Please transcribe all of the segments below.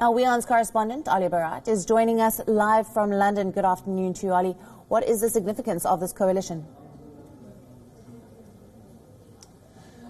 Now, WION's correspondent, Ali Barat, is joining us live from London. Good afternoon to you, Ali. What is the significance of this coalition?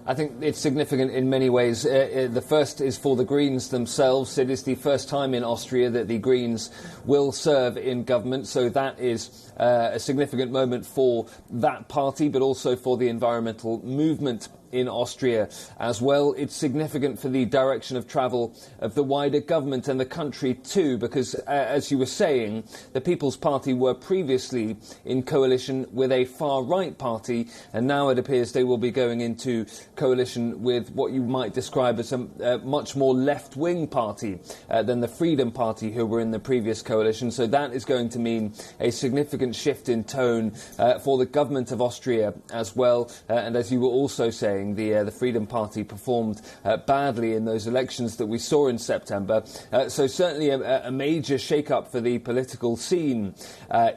I think it's significant in many ways. The first is for the Greens themselves. It is the first time in Austria that the Greens will serve in government, so that is a significant moment for that party, but also for the environmental movement in Austria as well. It's significant for the direction of travel of the wider government and the country too, because as you were saying, the People's Party were previously in coalition with a far-right party, and now it appears they will be going into coalition with what you might describe as a much more left-wing party than the Freedom Party, who were in the previous coalition. So that is going to mean a significant shift in tone for the government of Austria as well. And as you were also saying, the Freedom Party performed badly in those elections that we saw in September. So certainly a major shake-up for the political scene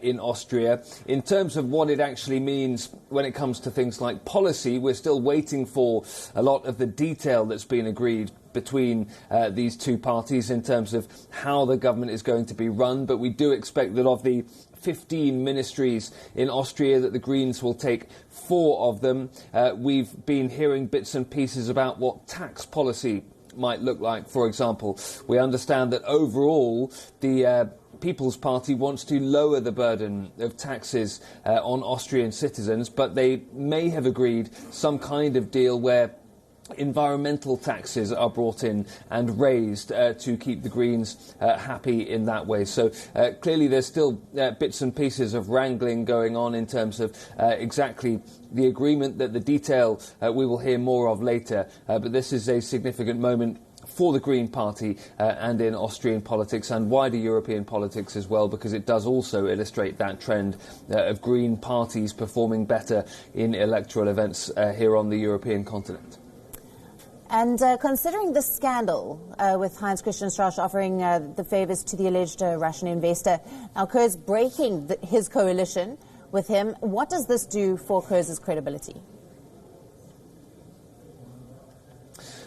in Austria. In terms of what it actually means when it comes to things like policy, we're still waiting for a lot of the detail that's been agreed between these two parties in terms of how the government is going to be run. But we do expect that of the 15 ministries in Austria, that the Greens will take 4 of them. We've been hearing bits and pieces about what tax policy might look like, for example. We understand that overall the People's Party wants to lower the burden of taxes on Austrian citizens, but they may have agreed some kind of deal where environmental taxes are brought in and raised to keep the Greens happy in that way. So clearly there's still bits and pieces of wrangling going on in terms of exactly the agreement, that the detail we will hear more of later. But this is a significant moment for the Green Party and in Austrian politics and wider European politics as well, because it does also illustrate that trend of Green parties performing better in electoral events here on the European continent. And considering the scandal with Heinz-Christian Strache offering the favours to the alleged Russian investor, now Kurz breaking his coalition with him, what does this do for Kurz's credibility?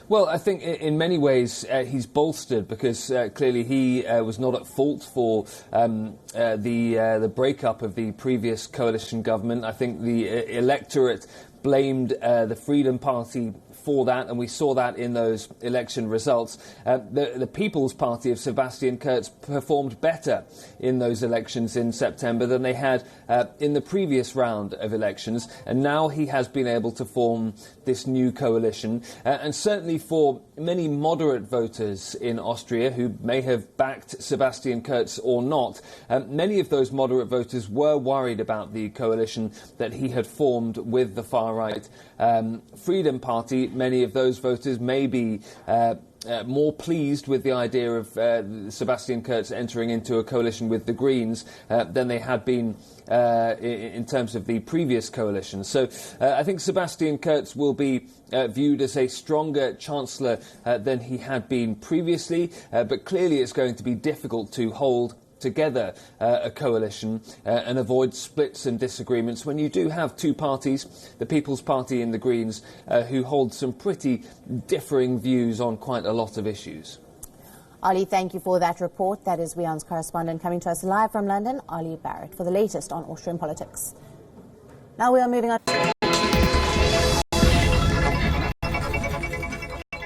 Well, I think in many ways he's bolstered, because clearly he was not at fault for the breakup of the previous coalition government. I think the electorate blamed the Freedom Party for that, and we saw that in those election results. The People's Party of Sebastian Kurz performed better in those elections in September than they had in the previous round of elections, and now he has been able to form this new coalition. And certainly for many moderate voters in Austria who may have backed Sebastian Kurz or not, many of those moderate voters were worried about the coalition that he had formed with the far-right Freedom Party. Many of those voters may be more pleased with the idea of Sebastian Kurz entering into a coalition with the Greens than they had been in terms of the previous coalition. So I think Sebastian Kurz will be viewed as a stronger chancellor than he had been previously, but clearly it's going to be difficult to hold together a coalition and avoid splits and disagreements when you do have two parties, the People's Party and the Greens, who hold some pretty differing views on quite a lot of issues. Ali, thank you for that report. That is WION's correspondent coming to us live from London, Ali Barrett, for the latest on Austrian politics. Now we are moving on.